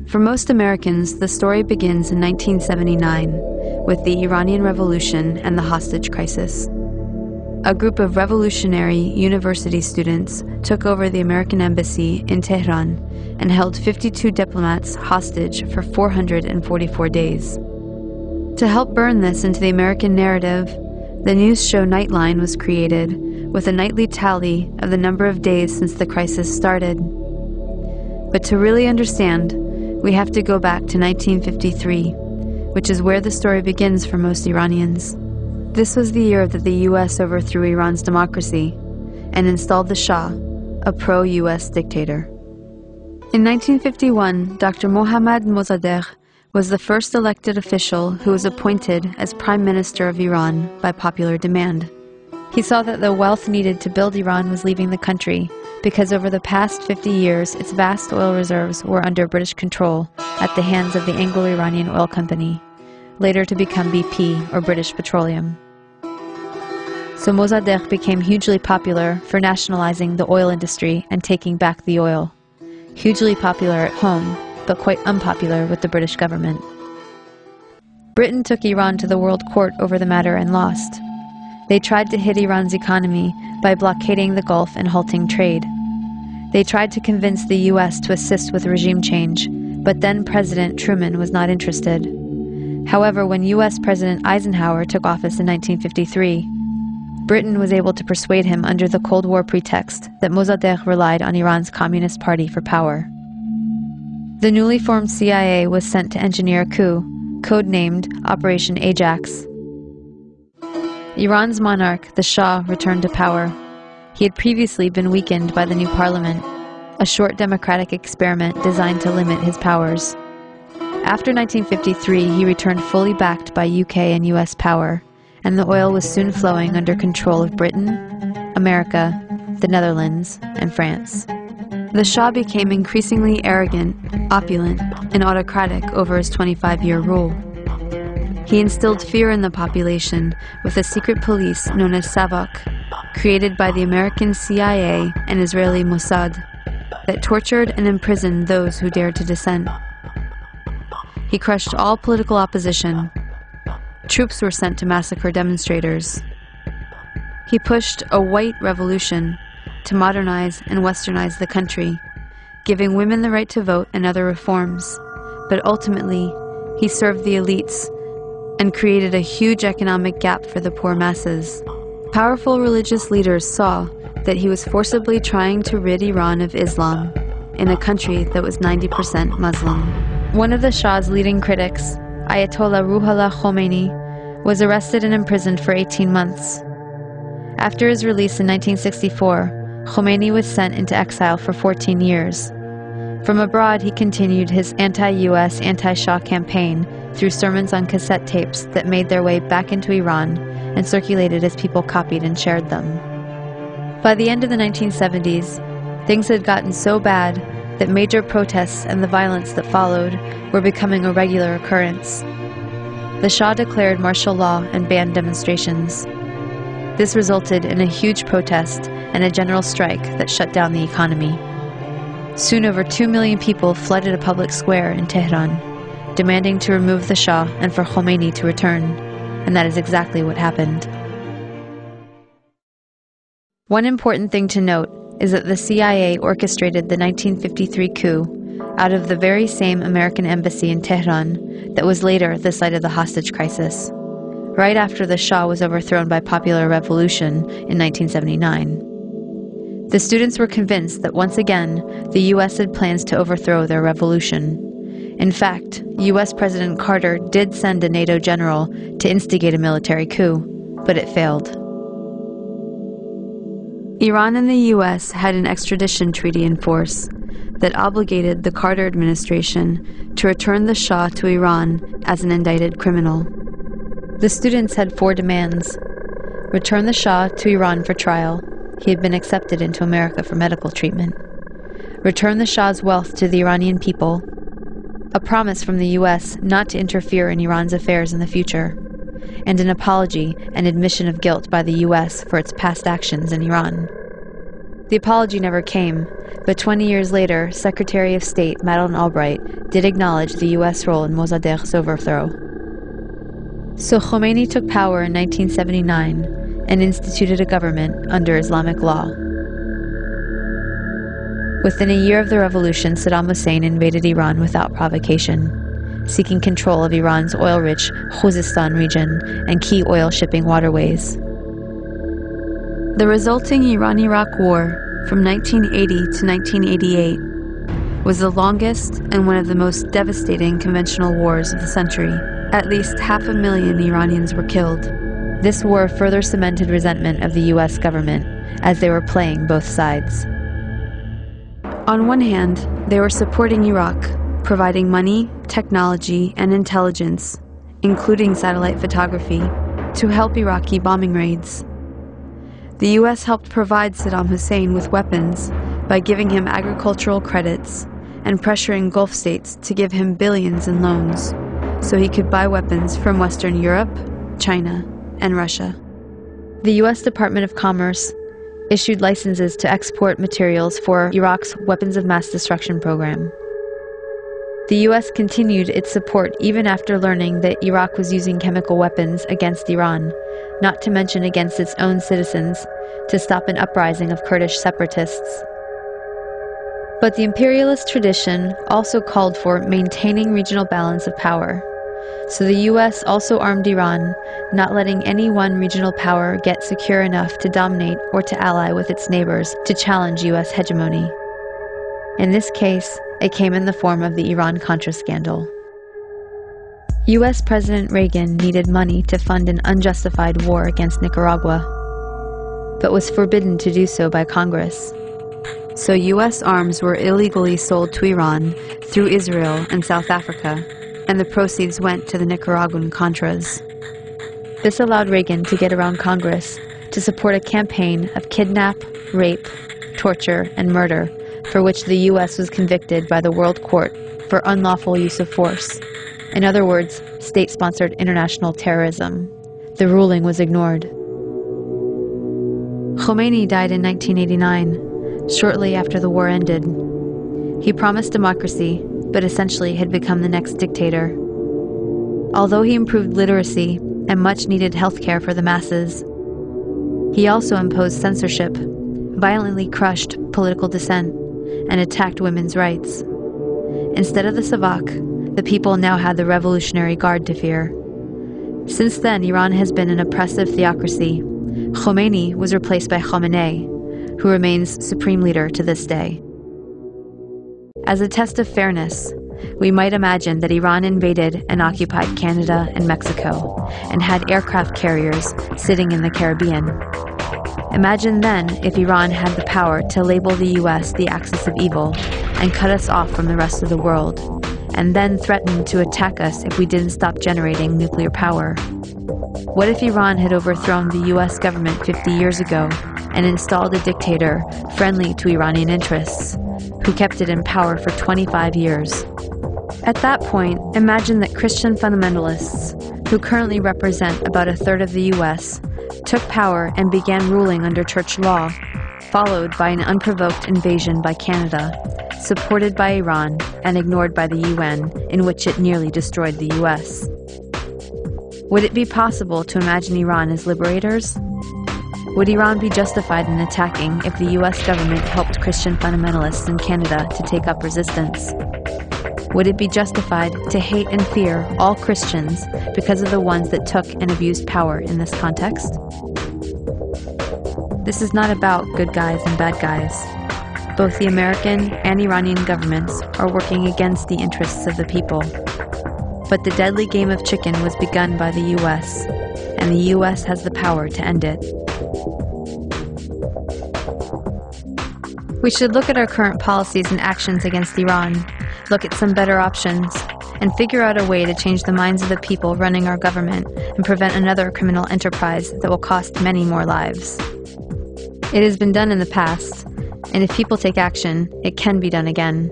For most Americans, the story begins in 1979 with the Iranian Revolution and the hostage crisis. A group of revolutionary university students took over the American embassy in Tehran and held 52 diplomats hostage for 444 days. To help burn this into the American narrative, the news show Nightline was created with a nightly tally of the number of days since the crisis started. But to really understand, we have to go back to 1953, which is where the story begins for most Iranians. This was the year that the U.S. overthrew Iran's democracy and installed the Shah, a pro-U.S. dictator. In 1951, Dr. Mohammad Mossadegh was the first elected official who was appointed as Prime Minister of Iran by popular demand. He saw that the wealth needed to build Iran was leaving the country because over the past 50 years, its vast oil reserves were under British control at the hands of the Anglo-Iranian Oil Company, later to become BP, or British Petroleum. So Mossadegh became hugely popular for nationalizing the oil industry and taking back the oil. Hugely popular at home, but quite unpopular with the British government. Britain took Iran to the World Court over the matter and lost. They tried to hit Iran's economy by blockading the Gulf and halting trade. They tried to convince the U.S. to assist with regime change, but then President Truman was not interested. However, when U.S. President Eisenhower took office in 1953, Britain was able to persuade him under the Cold War pretext that Mossadegh relied on Iran's Communist Party for power. The newly formed CIA was sent to engineer a coup, codenamed Operation Ajax. Iran's monarch, the Shah, returned to power. He had previously been weakened by the new parliament, a short democratic experiment designed to limit his powers. After 1953, he returned fully backed by UK and US power, and the oil was soon flowing under control of Britain, America, the Netherlands, and France. The Shah became increasingly arrogant, opulent, and autocratic over his 25-year rule. He instilled fear in the population with a secret police known as Savak, created by the American CIA and Israeli Mossad, that tortured and imprisoned those who dared to dissent. He crushed all political opposition. Troops were sent to massacre demonstrators. He pushed a white revolution to modernize and westernize the country, giving women the right to vote and other reforms. But ultimately, he served the elites and created a huge economic gap for the poor masses. Powerful religious leaders saw that he was forcibly trying to rid Iran of Islam in a country that was 90% Muslim. One of the Shah's leading critics, Ayatollah Ruhollah Khomeini, was arrested and imprisoned for 18 months. After his release in 1964, Khomeini was sent into exile for 14 years. From abroad, he continued his anti-US, anti-Shah campaign through sermons on cassette tapes that made their way back into Iran and circulated as people copied and shared them. By the end of the 1970s, things had gotten so bad that major protests and the violence that followed were becoming a regular occurrence. The Shah declared martial law and banned demonstrations. This resulted in a huge protest and a general strike that shut down the economy. Soon over 2 million people flooded a public square in Tehran, demanding to remove the Shah and for Khomeini to return, and that is exactly what happened. One important thing to note is that the CIA orchestrated the 1953 coup out of the very same American embassy in Tehran that was later the site of the hostage crisis, right after the Shah was overthrown by popular revolution in 1979. The students were convinced that once again, the U.S. had plans to overthrow their revolution. In fact, U.S. President Carter did send a NATO general to instigate a military coup, but it failed. Iran and the U.S. had an extradition treaty in force that obligated the Carter administration to return the Shah to Iran as an indicted criminal. The students had 4 demands. Return the Shah to Iran for trial. He had been accepted into America for medical treatment. Return the Shah's wealth to the Iranian people. A promise from the U.S. not to interfere in Iran's affairs in the future. And an apology and admission of guilt by the U.S. for its past actions in Iran. The apology never came. But 20 years later, Secretary of State Madeleine Albright did acknowledge the U.S. role in Mossadegh's overthrow. So Khomeini took power in 1979 and instituted a government under Islamic law. Within a year of the revolution, Saddam Hussein invaded Iran without provocation, seeking control of Iran's oil-rich Khuzestan region and key oil shipping waterways. The resulting Iran-Iraq War from 1980 to 1988 was the longest and one of the most devastating conventional wars of the century. At least 500,000 Iranians were killed. This war further cemented resentment of the U.S. government, as they were playing both sides. On one hand, they were supporting Iraq, providing money, technology, and intelligence, including satellite photography, to help Iraqi bombing raids. The U.S. helped provide Saddam Hussein with weapons by giving him agricultural credits and pressuring Gulf states to give him billions in loans so he could buy weapons from Western Europe, China, and Russia. The U.S. Department of Commerce issued licenses to export materials for Iraq's weapons of mass destruction program. The U.S. continued its support even after learning that Iraq was using chemical weapons against Iran, not to mention against its own citizens, to stop an uprising of Kurdish separatists. But the imperialist tradition also called for maintaining regional balance of power. So the U.S. also armed Iran, not letting any one regional power get secure enough to dominate or to ally with its neighbors to challenge U.S. hegemony. In this case, it came in the form of the Iran-Contra scandal. U.S. President Reagan needed money to fund an unjustified war against Nicaragua, but was forbidden to do so by Congress. So U.S. arms were illegally sold to Iran through Israel and South Africa, and the proceeds went to the Nicaraguan Contras. This allowed Reagan to get around Congress to support a campaign of kidnap, rape, torture, and murder for which the U.S. was convicted by the World Court for unlawful use of force. In other words, state-sponsored international terrorism. The ruling was ignored. Khomeini died in 1989, shortly after the war ended. He promised democracy, but essentially had become the next dictator. Although he improved literacy and much-needed healthcare for the masses, he also imposed censorship, violently crushed political dissent, and attacked women's rights. Instead of the Savak, the people now had the Revolutionary Guard to fear. Since then, Iran has been an oppressive theocracy. Khomeini was replaced by Khamenei, who remains supreme leader to this day. As a test of fairness, we might imagine that Iran invaded and occupied Canada and Mexico, and had aircraft carriers sitting in the Caribbean. Imagine then if Iran had the power to label the U.S. the axis of evil and cut us off from the rest of the world, and then threatened to attack us if we didn't stop generating nuclear power. What if Iran had overthrown the U.S. government 50 years ago and installed a dictator friendly to Iranian interests, who kept it in power for 25 years? At that point, imagine that Christian fundamentalists, who currently represent about a third of the U.S., took power and began ruling under church law, followed by an unprovoked invasion by Canada, supported by Iran and ignored by the UN, in which it nearly destroyed the U.S. Would it be possible to imagine Iran as liberators? Would Iran be justified in attacking if the U.S. government helped Christian fundamentalists in Canada to take up resistance? Would it be justified to hate and fear all Christians because of the ones that took and abused power in this context? This is not about good guys and bad guys. Both the American and Iranian governments are working against the interests of the people. But the deadly game of chicken was begun by the U.S., and the U.S. has the power to end it. We should look at our current policies and actions against Iran, look at some better options, and figure out a way to change the minds of the people running our government and prevent another criminal enterprise that will cost many more lives. It has been done in the past, and if people take action, it can be done again.